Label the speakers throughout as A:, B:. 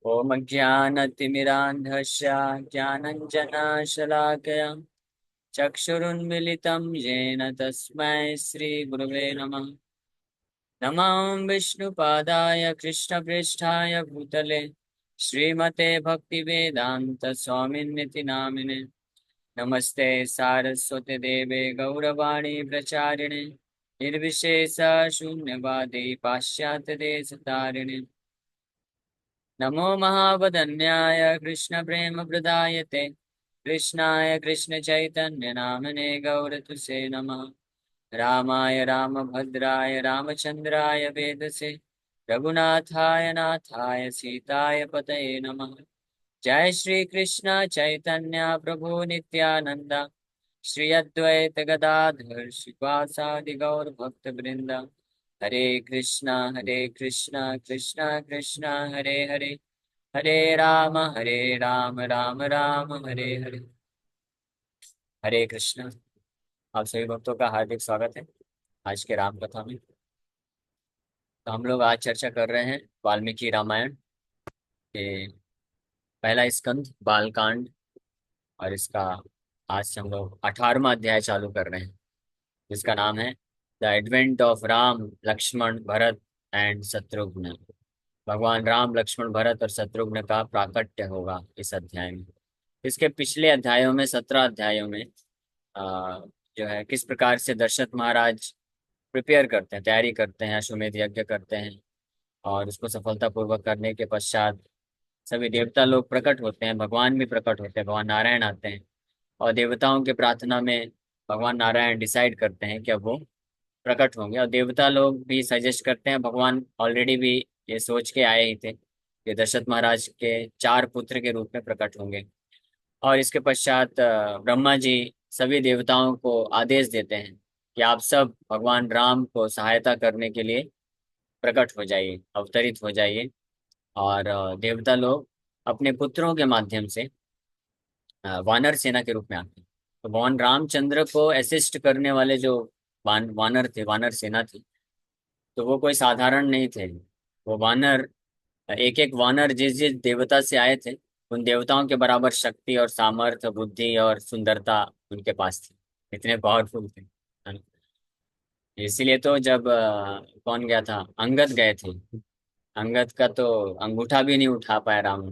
A: ॐ ज्ञानतिमिरान्धस्य ज्ञानञ्जनशलाकया चक्षुरुन्मिलितं येन तस्मै श्रीगुरवे नमः। नमः विष्णुपादाय कृष्णप्रेष्ठाय भूतले श्रीमते भक्तिवेदान्त स्वामिन्निति नामिने। नमस्ते सारस्वते देवे गौरवाणी प्रचारिणे निर्विशेष शून्यवादी पाश्चात्य देशतारिणे। नमो महावदन्याय कृष्णप्रेमप्रदायते कृष्णाय कृष्णचैतन्यनामने गौरतुसे नमः। रामाय रामभद्राय रामचन्द्राय वेदसे रघुनाथाय नाथाय सीताय पतये नमः। जय श्री कृष्ण चैतन्य प्रभु नित्यानंद श्री अद्वैत गदाधर श्रीवासादि गौर भक्त वृंद। हरे कृष्णा कृष्णा कृष्णा हरे हरे हरे राम राम राम हरे हरे। हरे कृष्णा। आप सभी भक्तों का हार्दिक स्वागत है आज के राम कथा में। तो हम लोग आज चर्चा कर रहे हैं वाल्मीकि रामायण के पहला स्कंद बालकांड। और इसका आज से हम लोग 18वां अध्याय चालू कर रहे हैं जिसका नाम है the advent of Ram Lakshman Bharat and Shatrughan. भगवान राम लक्ष्मण भरत और शत्रुघ्न का प्राकट्य होगा इस अध्याय में। इसके पिछले अध्यायों में 17 अध्यायों में आ, जो है किस प्रकार से दशरथ महाराज प्रिपेयर करते हैं, तैयारी करते हैं, अश्वमेध यज्ञ करते हैं और उसको सफलतापूर्वक करने के पश्चात सभी देवता लोग प्रकट होते हैं, भगवान भी प्रकट होते हैं, भगवान नारायण आते हैं और देवताओं के प्रार्थना में भगवान नारायण डिसाइड करते हैं कि अब वो प्रकट होंगे। और देवता लोग भी सजेस्ट करते हैं, भगवान ऑलरेडी भी ये सोच के आए ही थे कि दशरथ महाराज के 4 पुत्र के रूप में प्रकट होंगे। और इसके पश्चात ब्रह्मा जी सभी देवताओं को आदेश देते हैं कि आप सब भगवान राम को सहायता करने के लिए प्रकट हो जाइए, अवतरित हो जाइए। और देवता लोग अपने पुत्रों के माध्यम से वानर सेना के रूप में आते हैं। तो भगवान रामचंद्र को असिस्ट करने वाले जो वानर थे, वानर सेना थी, तो वो कोई साधारण नहीं थे। वो वानर, एक एक वानर जिस जिस देवता से आए थे उन देवताओं के बराबर शक्ति और सामर्थ्य, बुद्धि और सुंदरता उनके पास थी। इतने पावरफुल थे, है ना? इसीलिए तो जब कौन गया था, अंगद गए थे। अंगद का तो अंगूठा भी नहीं उठा पाया राम।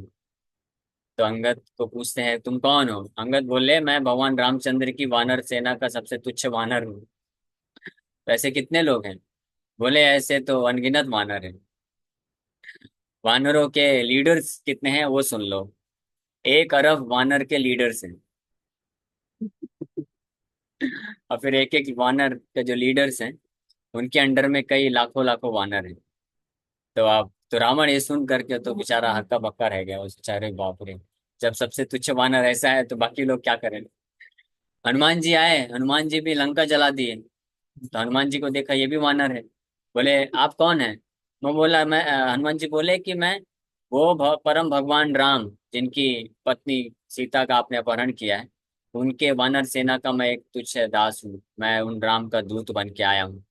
A: तो अंगद को पूछते हैं तुम कौन हो। अंगद बोले मैं भगवान रामचंद्र की वानर सेना का सबसे तुच्छ वानर हूँ। तो ऐसे कितने लोग हैं? बोले ऐसे तो अनगिनत वानर हैं। वानरों के लीडर्स कितने हैं वो सुन लो। 1 अरब वानर के लीडर्स हैं। और फिर एक एक वानर के जो लीडर्स हैं उनके अंडर में कई लाखों लाखों वानर हैं। तो आप तो रावण ये सुन करके तो बेचारा हक्का बक्का रह गया उस बेचारे, बाप रे। जब सबसे तुच्छ वानर ऐसा है तो बाकी लोग क्या करें। हनुमान जी आए, हनुमान जी भी लंका जला दिए। तो हनुमान जी को देखा ये भी वानर है। बोले आप कौन है? मैं बोला मैं हनुमान जी बोले कि मैं वो परम भगवान राम जिनकी पत्नी सीता का आपने अपहरण किया है, उनके वानर सेना का मैं एक तुच्छ दास हूँ। मैं उन राम का दूत बन के आया हूँ।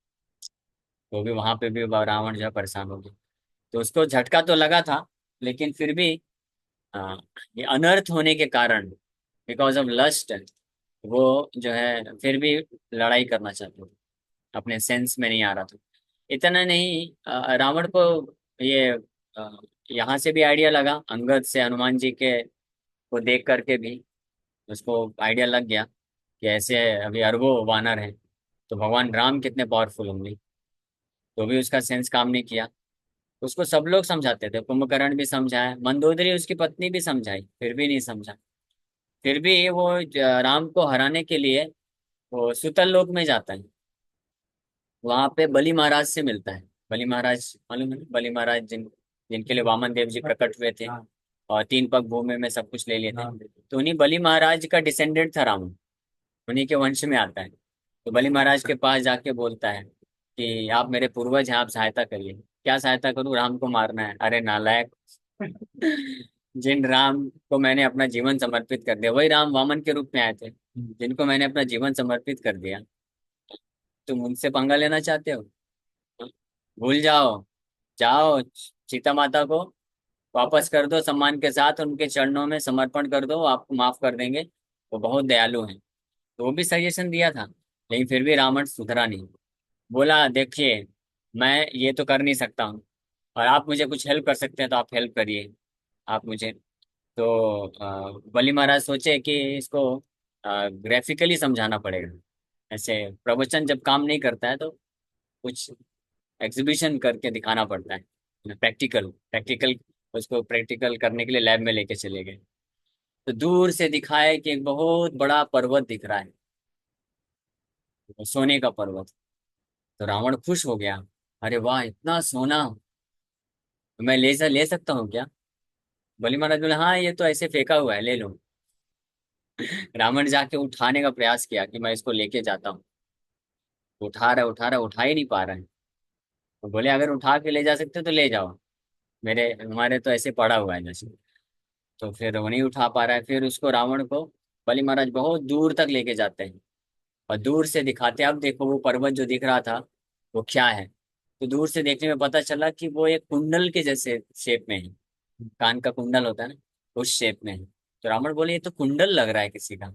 A: वो भी वहां पे भी रावण जो है परेशान हो गया। तो उसको झटका तो लगा था, लेकिन फिर भी अ, ये अनर्थ होने के कारण, बिकॉज ऑफ लस्ट, वो जो है फिर भी लड़ाई करना चाहते थे। अपने सेंस में नहीं आ रहा था। इतना नहीं, रावण को ये अ, यहाँ से भी आइडिया लगा, अंगद से, हनुमान जी के को देख करके भी उसको आइडिया लग गया कि ऐसे अभी अरबों वानर हैं तो भगवान राम कितने पावरफुल होंगे। तो भी उसका सेंस काम नहीं किया। उसको सब लोग समझाते थे, कुंभकर्ण भी समझाया, मंदोदरी उसकी पत्नी भी समझाई, फिर भी नहीं समझा। फिर भी वो राम को हराने के लिए वो सुतल लोक में जाता है। वहां पे बलि महाराज से मिलता है। बलि महाराज मालूम है ना? बलि महाराज जिनके लिए वामन देव जी प्रकट हुए थे और 3 पग भूमि में सब कुछ ले लिए थे। तो उन्हीं बलि महाराज का डिसेंडेंट था रावण, उन्हीं के वंश में आता है। तो बलि महाराज के पास जाके बोलता है कि आप मेरे पूर्वज हैं, आप सहायता करिए। क्या सहायता करूं? राम को मारना है। अरे नालायक! जिन राम को मैंने अपना जीवन समर्पित कर दिया, वही राम वामन के रूप में आए थे, जिनको मैंने अपना जीवन समर्पित कर दिया, तुम उनसे पंगा लेना चाहते हो? भूल जाओ। जाओ सीता माता को वापस कर दो सम्मान के साथ, उनके चरणों में समर्पण कर दो, वो आपको माफ कर देंगे। वो बहुत दयालु हैं। तो वो भी सजेशन दिया था, लेकिन फिर भी रावण सुधरा नहीं। बोला देखिए, मैं ये तो कर नहीं सकता हूँ, और आप मुझे कुछ हेल्प कर सकते हैं तो आप हेल्प करिए, आप मुझे। तो बली महाराज सोचे कि इसको ग्राफिकली समझाना पड़ेगा। ऐसे प्रवचन जब काम नहीं करता है तो कुछ एग्जीबिशन करके दिखाना पड़ता है, प्रैक्टिकल प्रैक्टिकल। उसको प्रैक्टिकल करने के लिए लैब में लेके चले गए। तो दूर से दिखाए कि एक बहुत बड़ा पर्वत दिख रहा है, वो सोने का पर्वत। तो रावण खुश हो गया, अरे वाह इतना सोना, मैं ले सकता हूँ क्या? बलि महाराज बोले हाँ, ये तो ऐसे फेंका हुआ है, ले लो। रावण जाके उठाने का प्रयास किया कि मैं इसको लेके जाता हूँ। उठा रहा, उठा ही नहीं पा रहा है। तो बोले अगर उठा के ले जा सकते हो तो ले जाओ, मेरे हमारे तो ऐसे पड़ा हुआ है जैसे। तो फिर वो नहीं उठा पा रहा है, फिर उसको रावण को बलि महाराज बहुत दूर तक लेके जाते हैं, और दूर से दिखाते हैं, अब देखो वो पर्वत जो दिख रहा था वो क्या है। तो दूर से देखने में पता चला कि वो एक कुंडल के जैसे शेप में है, कान का कुंडल होता है ना, उस शेप में है। तो रावण बोले ये तो कुंडल लग रहा है किसी का।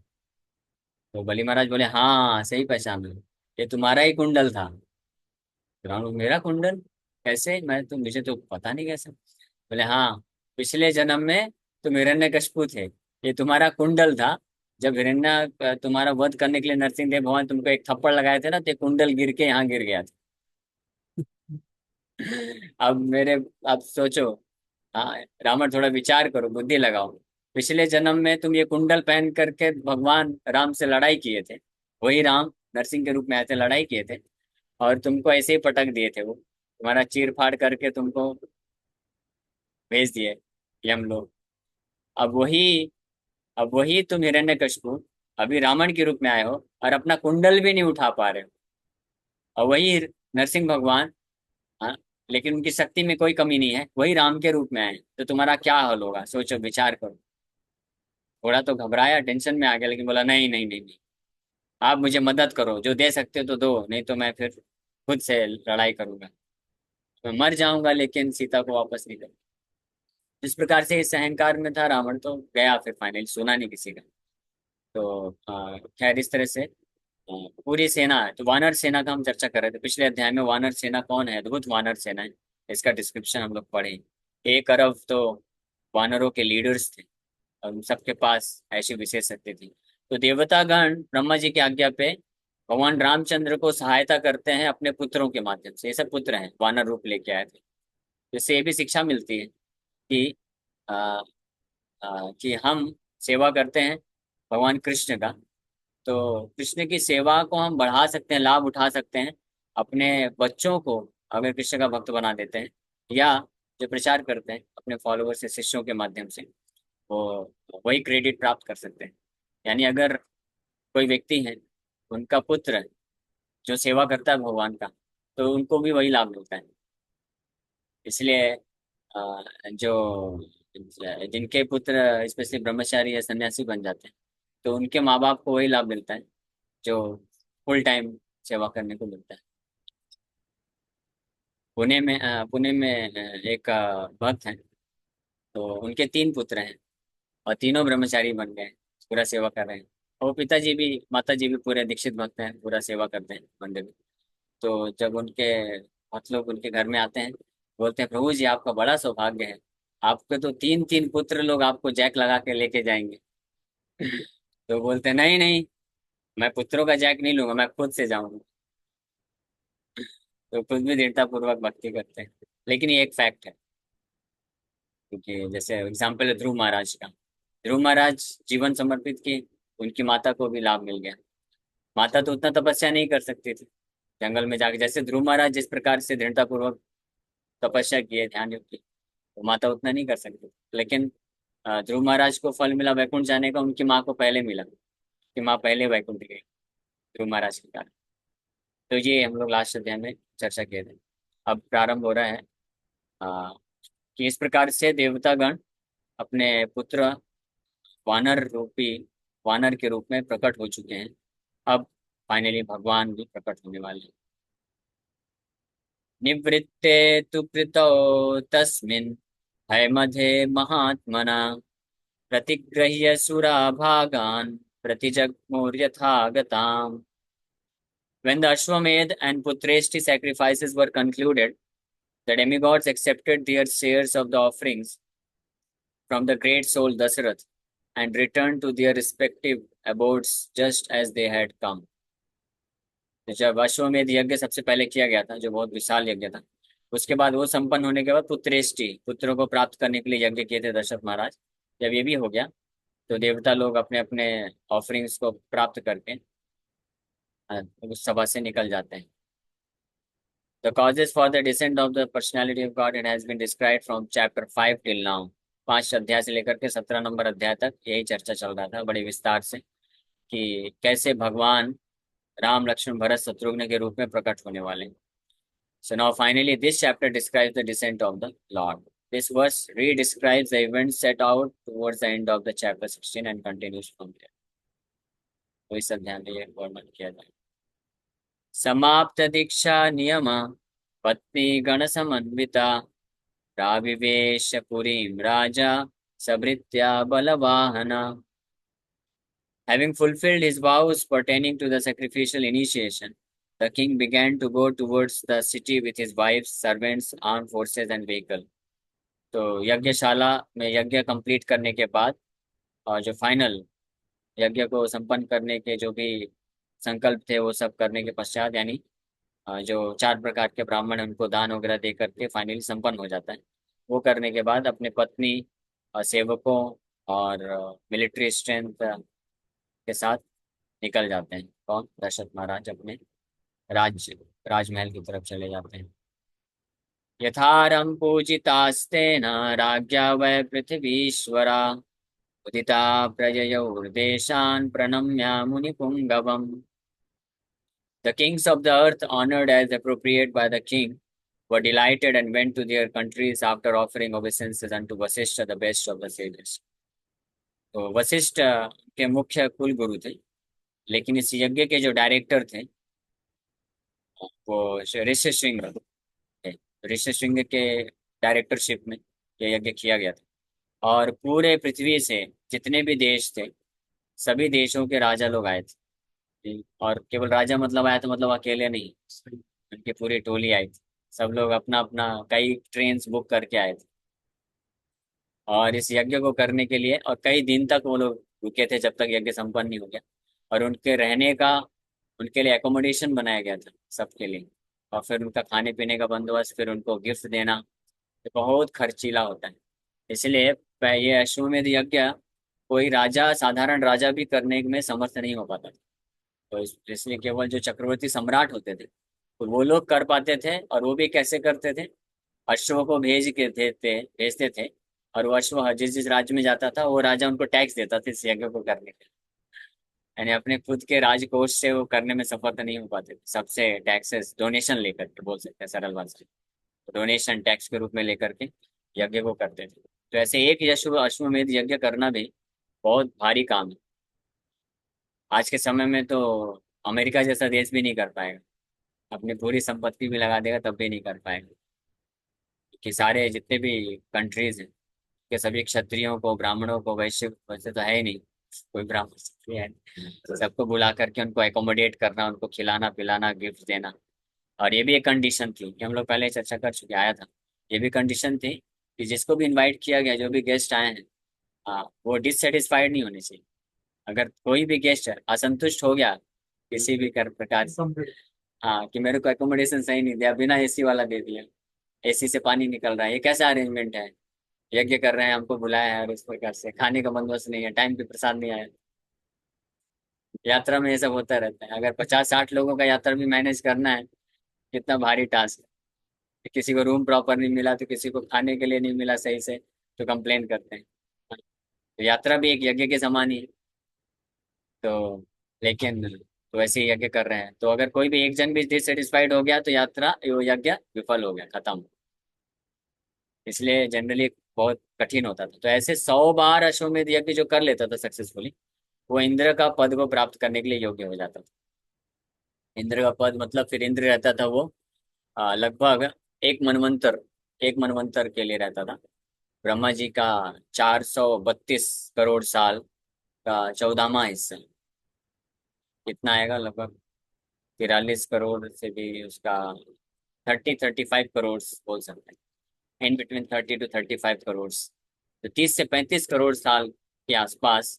A: तो बलि महाराज बोले हाँ सही पहचान लो, ये तुम्हारा ही कुंडल था। तो रावण बोले, मेरा कुंडल कैसे? मैं तो मुझे तो पता नहीं कैसे। बोले हाँ, पिछले जन्म में तुम हिरण्यकशिपु थे, ये तुम्हारा कुंडल था। जब हिरण्य तुम्हारा वध करने के लिए नरसिंह देव भगवान तुमको एक थप्पड़ लगाए थे ना, तो ये कुंडल गिर के यहाँ गिर गया था। अब मेरे, अब सोचो, हाँ, रावण थोड़ा विचार करो, बुद्धि लगाओ। पिछले जन्म में तुम ये कुंडल पहन करके भगवान राम से लड़ाई किए थे, वही राम नरसिंह के रूप में आए थे, लड़ाई किए थे, और तुमको ऐसे ही पटक दिए थे, वो तुम्हारा चीर फाड़ करके तुमको भेज दिए यम लोग। अब वही, अब वही तुम हिरण्यकशिपु अभी रावण के रूप में आए हो, और अपना कुंडल भी नहीं उठा पा रहे हो। और वही नरसिंह भगवान, हाँ, लेकिन उनकी शक्ति में कोई कमी नहीं है, वही राम के रूप में आए, तो तुम्हारा क्या हल होगा? सोचो, विचार करो। थोड़ा तो घबराया, टेंशन में आ गया, लेकिन बोला नहीं नहीं नहीं नहीं, आप मुझे मदद करो, जो दे सकते हो तो दो, नहीं तो मैं फिर खुद से लड़ाई करूंगा। मैं मर जाऊंगा लेकिन सीता को वापस नहीं करूंगा। जिस प्रकार से इस अहंकार में था रावण, तो गया फिर फाइनली, सुना नहीं किसी का। तो खैर इस तरह से पूरी सेना, तो वानर सेना का हम चर्चा कर रहे थे पिछले अध्याय में। वानर सेना कौन है? अद्भुत वानर सेना है, इसका डिस्क्रिप्शन हम लोग पढ़े। 1 अरब तो वानरों के लीडर्स थे, और उन सबके पास ऐसी विशेष शक्ति थी। तो देवतागण ब्रह्मा जी की आज्ञा पे भगवान रामचंद्र को सहायता करते हैं अपने पुत्रों के माध्यम से। ये सब पुत्र हैं, वानर रूप लेके आए थे। इससे ये भी शिक्षा मिलती है कि आ, कि हम सेवा करते हैं भगवान कृष्ण का, तो कृष्ण की सेवा को हम बढ़ा सकते हैं, लाभ उठा सकते हैं। अपने बच्चों को अगर कृष्ण का भक्त बना देते हैं, या जो प्रचार करते हैं अपने फॉलोअर्स से, शिष्यों के माध्यम से, वो वही क्रेडिट प्राप्त कर सकते हैं। यानी अगर कोई व्यक्ति है, उनका पुत्र जो सेवा करता है भगवान का, तो उनको भी वही लाभ मिलता है। इसलिए जो जिनके पुत्र स्पेशली ब्रह्मचारी या सन्यासी बन जाते हैं, तो उनके माँ बाप को वही लाभ मिलता है जो फुल टाइम सेवा करने को मिलता है। पुणे में एक भक्त हैं, तो उनके 3 पुत्र हैं, और तीनों ब्रह्मचारी बन गए हैं, पूरा सेवा कर रहे हैं। और पिताजी भी, माता जी भी पूरे दीक्षित भक्त हैं, पूरा सेवा करते हैं मंदिर में। तो जब उनके भक्त लोग उनके घर में आते हैं, बोलते हैं प्रभु जी आपका बड़ा सौभाग्य है, आपके तो 3 3 पुत्र लोग आपको जैक लगा के लेके जाएंगे। तो बोलते हैं नहीं नहीं, मैं पुत्रों का जैक नहीं लूंगा, मैं खुद से जाऊंगा। तो खुद भी दृढ़ता पूर्वक भक्ति करते हैं। लेकिन ये एक फैक्ट है, क्योंकि जैसे एग्जाम्पल है ध्रुव महाराज का। ध्रुव महाराज जीवन समर्पित किए, उनकी माता को भी लाभ मिल गया। माता तो उतना तपस्या नहीं कर सकती थी, जंगल में जाके, जैसे ध्रुव महाराज जिस प्रकार से दृढ़ता पूर्वक तपस्या किए, ध्यान योग की, तो माता उतना नहीं कर सकती। लेकिन ध्रुव महाराज को फल मिला वैकुंठ जाने का, उनकी माँ को पहले मिला, कि माँ पहले वैकुंठ गई ध्रुव महाराज के कारण। तो ये हम लोग लास्ट अध्याय में चर्चा किए थे। अब प्रारंभ हो रहा है कि इस प्रकार से देवतागण अपने पुत्र वानर रूपी, वानर के रूप में प्रकट हो चुके हैं। अब फाइनली भगवान भी प्रकट होने वाले हैं। निवृत्ते तु कृतौ तस्मिन् हैमधे महात्मना प्रतिगृह्य सुराभागान् प्रतिजग्मुर्यथा गताम्. When the Ashwamedh and Putreshti sacrifices were concluded, the demigods accepted their shares of the offerings from the great soul Dasarath and returned to their respective abodes just as they had come. जब अश्वमेध यज्ञ सबसे पहले किया गया था, जो बहुत विशाल यज्ञ था, उसके बाद वो संपन्न होने के बाद पुत्रेष्टि, पुत्रों को प्राप्त करने के लिए यज्ञ किए थे दशरथ महाराज. जब ये भी हो गया तो देवता लोग अपने अपने ऑफरिंग्स को प्राप्त करके उस सभा से निकल जाते हैं. The causes for the descent of the personality of God it has been described from chapter 5 till now. 5 अध्याय से लेकर के 17 नंबर अध्याय तक यही चर्चा चल रहा था बड़े विस्तार से कि कैसे भगवान राम लक्ष्मण भरत शत्रुघ्न के रूप में प्रकट होने वाले हैं. So now finally this chapter describes the descent of the Lord. This verse re-describes the events set out towards the end of the chapter 16 and continues from there. तो इस अध्याय में ये वर्णन किया जाए. समाप्त दीक्षा नियम पत्नी गण समन्विता राविवेश पुरीं राजा सबृत्या बलवाहना. Having fulfilled his vows pertaining to the sacrificial initiation, the king began to go towards the city with his wives, servants, armed forces and vehicle. तो यज्ञशाला में यज्ञ कंप्लीट करने के बाद और जो फाइनल यज्ञ को संपन्न करने के जो भी संकल्प थे वो सब करने के पश्चात, यानी जो 4 प्रकार के ब्राह्मण हैं उनको दान वगैरह दे करके फाइनली संपन्न हो जाता है. वो करने के बाद अपने पत्नी और सेवकों और मिलिट्री स्ट्रेंथ के साथ निकल जाते हैं. कौन? दशरथ महाराज अपने राजमहल की तरफ चले जाते हैं. यथारं पूजितास्तेन राज्ञा वै पृथिवीश्वरा उदिता प्रययोर्देशान् प्रणम्य मुनिपुंगवम्. The kings of the earth, honored as appropriate by the king, were delighted and went to their countries after offering obeisances unto Vasishtha, the best of the sages. तो वशिष्ठ के मुख्य कुल गुरु थे, लेकिन इस यज्ञ के जो डायरेक्टर थे वो ऋष्यशृंग थे. ऋष्यशृंग के डायरेक्टरशिप में यह यज्ञ किया गया था और पूरे पृथ्वी से जितने भी देश थे सभी देशों के राजा लोग आए थे. और केवल राजा मतलब आया तो मतलब अकेले नहीं, उनकी पूरी टोली आई थी. सब लोग अपना अपना कई ट्रेन बुक करके आए थे और इस यज्ञ को करने के लिए, और कई दिन तक वो लोग रुके थे जब तक यज्ञ संपन्न नहीं हो गया. और उनके रहने का उनके लिए एकोमोडेशन बनाया गया था सबके लिए, और फिर उनका खाने पीने का बंदोबस्त, फिर उनको गिफ्ट देना, तो बहुत खर्चीला होता है. इसलिए ये अश्वमेध यज्ञ कोई राजा, साधारण राजा भी करने में समर्थ नहीं हो पाता. तो इसलिए केवल जो चक्रवर्ती सम्राट होते थे तो वो लोग कर पाते थे. और वो भी कैसे करते थे? अश्व को भेजते थे और वो अश्व जिस जिस राज्य में जाता था वो राजा उनको टैक्स देता था इस यज्ञ को करने के लिए. यानी अपने खुद के राजकोष से वो करने में सफल नहीं हो पाते थे. सबसे टैक्सेस डोनेशन लेकर के, बोल सकते हैं सरल भाषा में, डोनेशन टैक्स के रूप में लेकर के यज्ञ को करते थे. तो ऐसे एक अश्वमेध यज्ञ करना भी बहुत भारी काम है. आज के समय में तो अमेरिका जैसा देश भी नहीं कर पाएगा, अपनी पूरी संपत्ति भी लगा देगा तब भी नहीं कर पाएगा. कि सारे जितने भी कंट्रीज हैं के सभी क्षत्रियों को, ब्राह्मणों को, वैश्य वैसे तो है ही नहीं, कोई ब्राह्मण क्षत्रिय है नहीं, तो सबको बुला करके उनको एकोमोडेट करना, उनको खिलाना पिलाना, गिफ्ट देना. और ये भी एक कंडीशन थी कि हम लोग पहले चर्चा कर चुके, आया था. ये भी कंडीशन थी कि जिसको भी इनवाइट किया गया, जो भी गेस्ट आए हैं, वो डिससेटिस्फाइड नहीं होने चाहिए. अगर कोई भी गेस्ट असंतुष्ट हो गया किसी भी प्रकार से, हाँ, कि मेरे को एकोमोडेशन सही नहीं दिया, बिना एसी वाला दे दिया, एसी से पानी निकल रहा है, ये कैसा अरेंजमेंट है? यज्ञ कर रहे हैं, हमको बुलाया है और इस प्रकार से खाने का बंदोबस्त नहीं है, टाइम पे प्रसाद नहीं आया. यात्रा में ये सब होता रहता है. अगर 50-60 लोगों का यात्रा भी मैनेज करना है, कितना भारी टास्क है. किसी को रूम प्रॉपर नहीं मिला तो किसी को खाने के लिए नहीं मिला सही से तो कंप्लेन करते हैं. तो यात्रा भी एक यज्ञ के समान ही है. तो लेकिन तो वैसे ही यज्ञ कर रहे हैं, तो अगर कोई भी एक जन भी डिससेटिस्फाइड हो गया तो यात्रा, वो यज्ञ विफल हो गया, खत्म. इसलिए जनरली बहुत कठिन होता था. तो ऐसे 100 बार अश्वमेध यज्ञ जो कर लेता था सक्सेसफुली, वो इंद्र का पद को प्राप्त करने के लिए योग्य हो जाता था. इंद्र का पद मतलब फिर इंद्र रहता था, वो लगभग एक मनवंतर एक मनवंतर के लिए रहता था. ब्रह्मा जी का 432 करोड़ साल का 14वां हिस्सा। कितना आएगा? लगभग 43 करोड़ से भी उसका 35 करोड़ बोल सकते हैं। In between 30 to 35 crore. तो 30 से 35 करोड़ साल के आसपास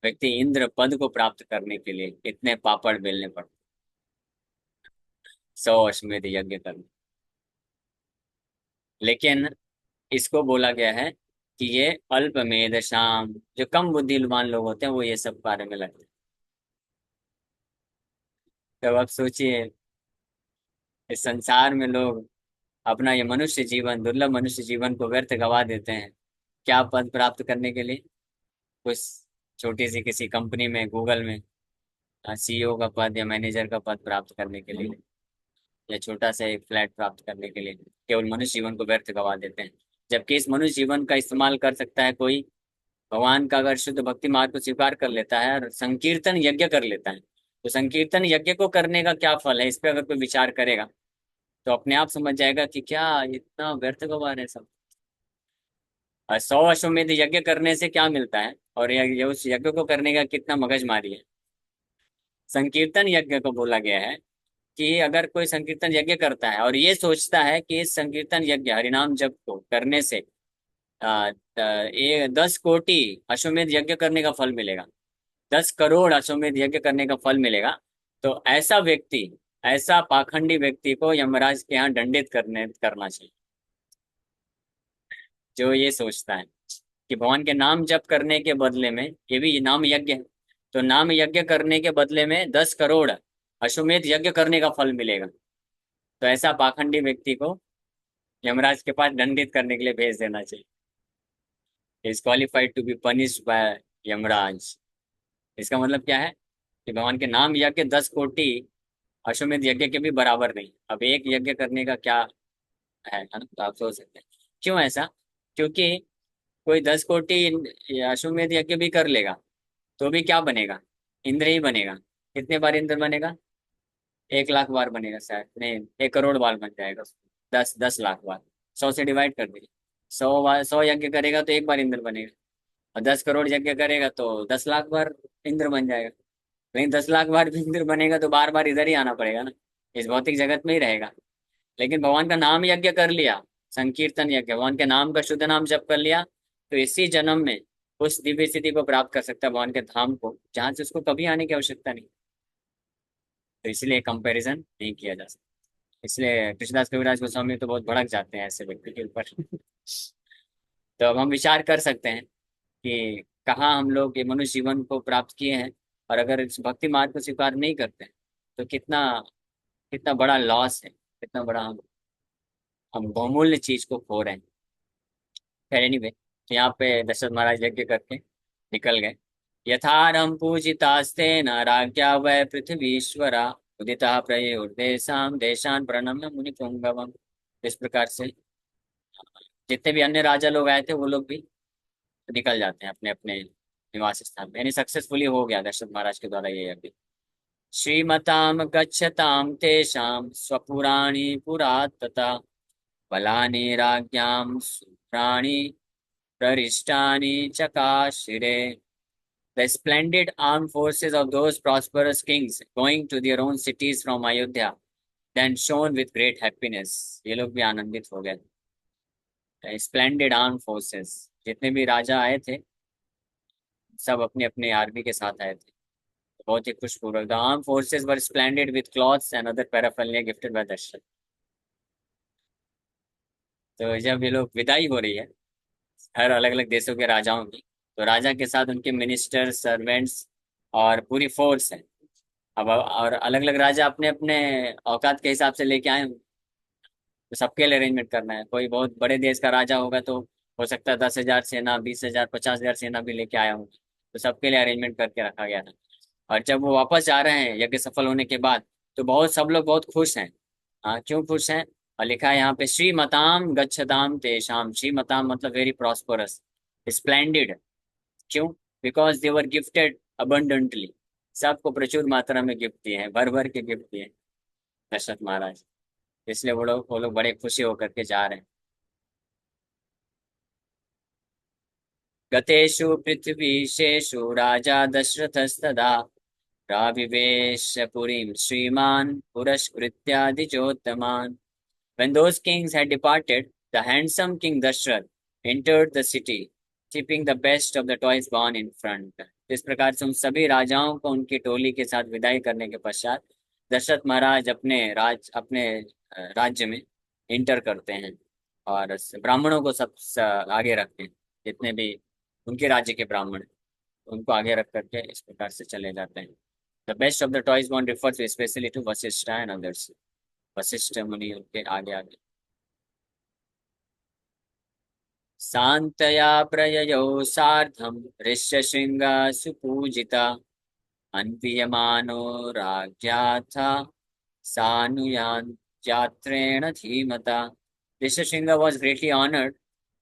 A: व्यक्ति इंद्र पद को प्राप्त करने के लिए इतने पापड़ बेलने पड़ते, 100 अश्वमेध यज्ञ करने। लेकिन इसको बोला गया है कि ये अल्पमेध शाम, जो कम बुद्धिमान लोग होते हैं वो ये सब कार्य में लगते हैं। तो अब सोचिए, इस संसार में लोग अपना ये मनुष्य जीवन, दुर्लभ मनुष्य जीवन को व्यर्थ गवा देते हैं, क्या पद प्राप्त करने के लिए? कुछ छोटी सी किसी कंपनी में, गूगल में सीईओ का पद या मैनेजर का पद प्राप्त करने के लिए, या छोटा सा एक फ्लैट प्राप्त करने के लिए केवल मनुष्य जीवन को व्यर्थ गवा देते हैं। जबकि इस मनुष्य जीवन का इस्तेमाल कर सकता है कोई भगवान का, अगर शुद्ध भक्ति मार्ग को स्वीकार कर लेता है और संकीर्तन यज्ञ कर लेता है, तो संकीर्तन यज्ञ को करने का क्या फल है, इस पे अगर कोई विचार करेगा तो अपने आप समझ जाएगा कि क्या इतना व्यर्थ गवा रहे हैं सब। और 100 अश्वमेध यज्ञ करने से क्या मिलता है, और ये उस यज्ञ को करने का कितना मगजमारी है। संकीर्तन यज्ञ को बोला गया है कि अगर कोई संकीर्तन यज्ञ करता है और ये सोचता है कि इस संकीर्तन यज्ञ हरिनाम जप को करने से ये 10 कोटि अश्वमेध यज्ञ करने का फल मिलेगा, 10 करोड़ अश्वमेध यज्ञ करने का फल मिलेगा, तो ऐसा व्यक्ति, ऐसा पाखंडी व्यक्ति को यमराज के यहाँ दंडित करना चाहिए, जो ये सोचता है कि भगवान के नाम जप करने के बदले में, ये भी नाम यज्ञ है, तो नाम यज्ञ करने के बदले में 10 करोड़ अश्वमेध यज्ञ करने का फल मिलेगा, तो ऐसा पाखंडी व्यक्ति को यमराज के पास दंडित करने के लिए भेज देना चाहिए। Is qualified to be punished by Yamraj. इसका मतलब क्या है कि भगवान के नाम यज्ञ 10 कोटि अश्वमेध यज्ञ के भी बराबर नहीं। अब एक यज्ञ करने का क्या है ना, तो आप सोच सकते हैं क्यों ऐसा। क्योंकि कोई 10 कोटि अश्वमेध यज्ञ भी कर लेगा तो भी क्या बनेगा? इंद्र ही बनेगा। कितने बार इंद्र बनेगा? 1 लाख बार बनेगा शायद, नहीं 1 करोड़ बार बन जाएगा। 10 10 लाख बार, 100 से डिवाइड कर दीजिए। 100 बार, 100 यज्ञ करेगा तो एक बार इंद्र बनेगा, और 10 करोड़ यज्ञ करेगा तो 10 लाख बार इंद्र बन जाएगा। लेकिन 10 लाख बार भी इंद्र बनेगा तो बार बार इधर ही आना पड़ेगा ना, इस भौतिक जगत में ही रहेगा। लेकिन भगवान का नाम यज्ञ कर लिया, संकीर्तन यज्ञ, भगवान के नाम का शुद्ध नाम जप कर लिया, तो इसी जन्म में उस दिव्य स्थिति को प्राप्त कर सकता है, भगवान के धाम को, जहां से उसको कभी आने की आवश्यकता नहीं। तो इसलिए कंपैरिजन नहीं किया जा सकता। इसलिए कृष्णदास कविराज गोस्वामी तो बहुत भड़क जाते हैं ऐसे व्यक्ति के ऊपर। तो अब हम विचार कर सकते हैं कि कहाँ हम लोग ये मनुष्य जीवन को प्राप्त किए हैं, और अगर इस भक्ति मार्ग को स्वीकार नहीं करते हैं तो कितना कितना बड़ा लॉस है, कितना बड़ा हम बहुमूल्य चीज को खो रहे हैं। खैर एनीवे, तो यहाँ पे दशरथ महाराज यज्ञ करके निकल गए। यथारम पूजितास्तेन राज्ञा वै पृथ्वीश्वरा उदिता प्रयुर्देशाम देशान प्रणम्य मुनि पुंगवम। इस प्रकार से जितने भी अन्य राजा लोग आए थे वो लोग भी निकल जाते हैं अपने अपने निवास स्थान पे, यानी सक्सेसफुली हो गया दशरथ महाराज के द्वारा ये यज्ञ। श्रीमताम गच्छताम तेषाम स्वपुराणी पुरातता बलानि राज्ञां सुप्राणि प्ररिष्टानि चकाशिरे। The splendid armed forces of those prosperous kings going to their own cities from Ayodhya then shone with great happiness। ये लोग भी आनंदित हो गए। स्प्लेंडेड आर्म फोर्सेस, जितने भी राजा आए थे सब अपने अपने आर्मी के साथ आए थे, बहुत ही खुशपूर्वक। The arm forces were splendid with clothes and other paraphernalia gifted by Dasharath. तो जब ये लोग विदाई हो रही है हर अलग अलग देशों के राजाओं की, तो राजा के साथ उनके मिनिस्टर्स, सर्वेंट्स और पूरी फोर्स है। अब और अलग अलग राजा अपने अपने औकात के हिसाब से लेके आए हों, तो सबके लिए अरेंजमेंट करना है। कोई बहुत बड़े देश का राजा होगा तो हो सकता है 10,000 सेना, 20,000, 50,000 सेना भी लेके आया हूँ, तो सबके लिए अरेंजमेंट करके रखा गया था। और जब वो वापस जा रहे हैं यज्ञ सफल होने के बाद, तो बहुत सब लोग बहुत खुश हैं। हाँ, क्यों खुश हैं? और लिखा है यहाँ पे श्रीमताम गच्छताम तेषाम। श्रीमताम मतलब वेरी प्रॉस्परस, स्प्लेंडेड। क्यों? Because they were gifted abundantly. सबको प्रचुर मात्रा में गिफ्ट दिए हैं, भर भर के गिफ्ट दिए हैं दशरथ महाराज, इसलिए वो लोग बड़े खुशी होकर के जा रहे हैं। गतेषु पृथ्वीशेषु राजा दशरथस्तदा प्राविवेश पुरीं श्रीमान् पुरस्कृत्यादिचोत्तमान्. When those kings had departed, the handsome King Dashrath entered the city, keeping the best of the toys born in front. इस प्रकार से उन सभी राजाओं को उनकी टोली के साथ विदाई करने के पश्चात दशरथ महाराज अपने राज्य में इंटर करते हैं और ब्राह्मणों को आगे रखते हैं, जितने भी उनके राज्य के ब्राह्मण हैं, उनको आगे रख करके इस प्रकार से चले जाते हैं. The best of the twice born refers specially to Vashishtha and others. Vashishtha मुनि उनके आगे आगे. शान्तया प्रययौ सार्धं ऋष्यशृङ्गा सुपूजिता अन्वीयमानो राज्ञाथ सानुयात्रेण धीमता. Rishyasringa was greatly honored.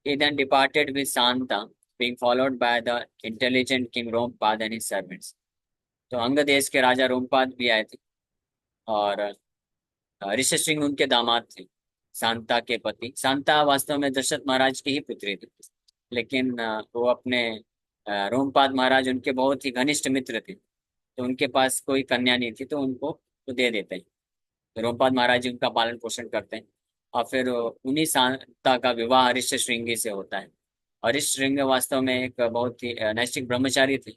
A: He then departed with Santa, being followed by the intelligent king Rompad and his servants. तो अंग देश के राजा रोमपाद भी आए थे और ऋष्यशृंग उनके दामाद थे, शांता के पति. शांता वास्तव में दशरथ महाराज की ही पुत्री थी, लेकिन वो अपने रोमपाद महाराज उनके बहुत ही घनिष्ठ मित्र थे, तो उनके पास कोई कन्या नहीं थी, तो उनको तो दे देते हैं. तो रोमपाद महाराज जी उनका पालन पोषण करते हैं और फिर उन्हीं शांता का विवाह ऋष्यशृंगी से होता है. और ऋष्यशृंग वास्तव में एक बहुत ही नैष्ठिक ब्रह्मचारी थे,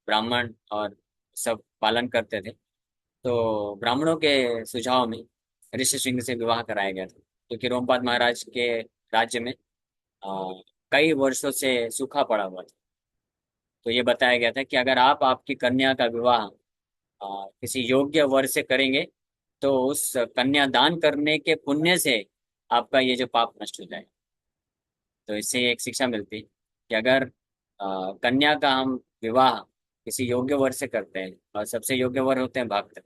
A: ब्राह्मण और सब पालन करते थे. तो ब्राह्मणों के सुझाव में ऋष्यशृंग से विवाह कराया गया था, क्योंकि रोमपाद महाराज के राज्य में कई वर्षों से सूखा पड़ा हुआ था. तो ये बताया गया था कि अगर आप आपकी कन्या का विवाह किसी योग्य वर से करेंगे, तो उस कन्या दान करने के पुण्य से आपका ये जो पाप नष्ट हो जाए. तो इससे एक शिक्षा मिलती है कि अगर कन्या का हम विवाह किसी योग्य वर से करते हैं, और सबसे योग्य वर होते हैं भक्त,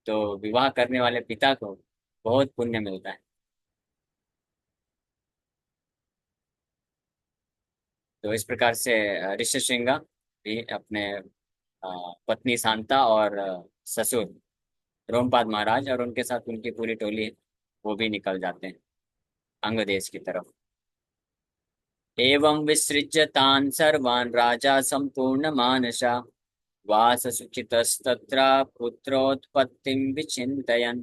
A: तो विवाह करने वाले पिता को बहुत पुण्य मिलता है. तो इस प्रकार से ऋष्यशृंगा भी अपने पत्नी शांता और ससुर रोमपाद महाराज और उनके साथ उनकी पूरी टोली है, वो भी निकल जाते हैं अंग देश की तरफ. एवं विसृज्य तान् सर्वान् राजा संपूर्ण मानसा वाससुचितस्तत्र पुत्रोत्पत्तिं विचिन्तयन्.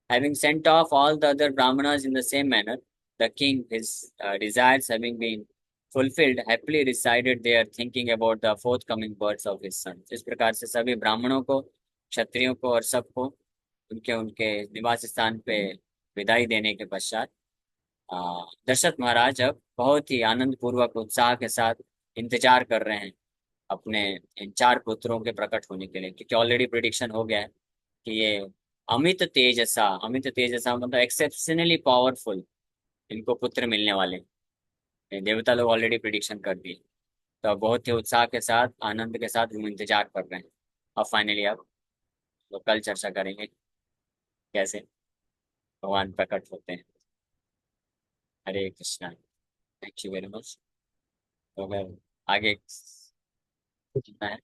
A: Having sent off all the other brahmanas in the same manner, the king, his desires having been fulfilled, happily resided there, thinking about the forthcoming births of his sons. इस प्रकार से सभी ब्राह्मणों को, क्षत्रियों को और सबको उनके उनके निवास स्थान पे विदाई देने के पश्चात दशरथ महाराज अब बहुत ही आनंद पूर्वक उत्साह के साथ इंतजार कर रहे हैं अपने इन चार पुत्रों के प्रकट होने के लिए, क्योंकि ऑलरेडी प्रिडिक्शन हो गया है कि ये अमित तेजसा मतलब एक्सेप्शनली पावरफुल इनको पुत्र मिलने वाले. देवता लोग ऑलरेडी प्रिडिक्शन कर दिए, तो अब बहुत ही उत्साह के साथ आनंद के साथ हम इंतजार कर रहे हैं. अब फाइनली अब तो कल चर्चा करेंगे कैसे भगवान प्रकट होते हैं. Hare Krishna. Thank you very much. तो अगर आगे जीतना है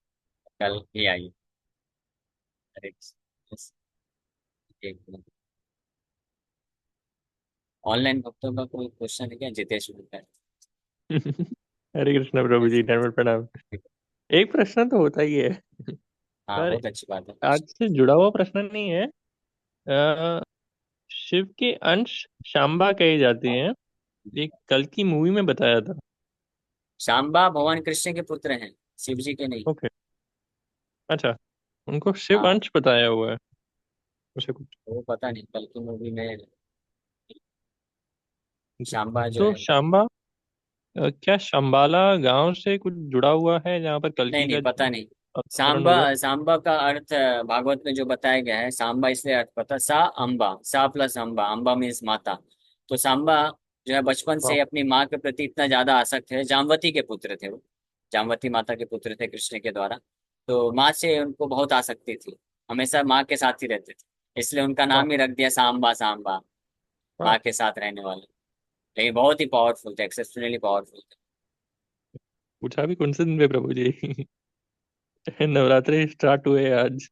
A: कल ही आइए. हरे कृष्ण. एक ऑनलाइन भक्तों का कोई क्वेश्चन है क्या? जितेश बोलता है.
B: हरे कृष्ण प्रभु जी, धन्यवाद, प्रणाम. एक प्रश्न तो होता ही है,
A: हाँ,
B: पर
A: बहुत अच्छी बात है.
B: आज से जुड़ा हुआ प्रश्न नहीं है. अ, शिव के अंश शांबा कहे जाते हैं, एक कल की मूवी में बताया था.
A: शाम्बा भगवान कृष्ण के पुत्र हैं, शिव जी के नहीं.
B: ओके, अच्छा, उनको शिव
A: हाँ,
B: अंश बताया हुआ है उसे कुछ.
A: वो पता नहीं, कल की मूवी में शाम्बा जो
B: तो
A: है.
B: शांबा क्या शंबाला गांव से कुछ जुड़ा हुआ है जहाँ पर
A: नहीं
B: कल्कि
A: नहीं,
B: का
A: पता नहीं.
B: अवतरण
A: सांबा
B: होगा?
A: सांबा का अर्थ भागवत में जो बताया गया है, सांबा इसलिए अर्थ पता. सा अम्बा, सा प्लस अम्बा, अम्बा मीन्स माता. तो सांबा जो है बचपन
B: वाह.
A: से अपनी माँ के प्रति इतना ज्यादा आसक्त है. जामवती के पुत्र थे वो, जामवती माता के पुत्र थे कृष्ण के द्वारा. तो माँ से उनको बहुत आसक्ति थी, हमेशा माँ के साथ ही रहते थे, इसलिए उनका
B: वाह.
A: नाम ही रख दिया सांबा. सांबा
B: वाह.
A: माँ के साथ रहने वाले. लेकिन बहुत ही पावरफुल थे, एक्सेप्शनली पावरफुल थे.
B: पूछा भी कौन से दिन पे प्रभु जी? नवरात्रि स्टार्ट हुए आज.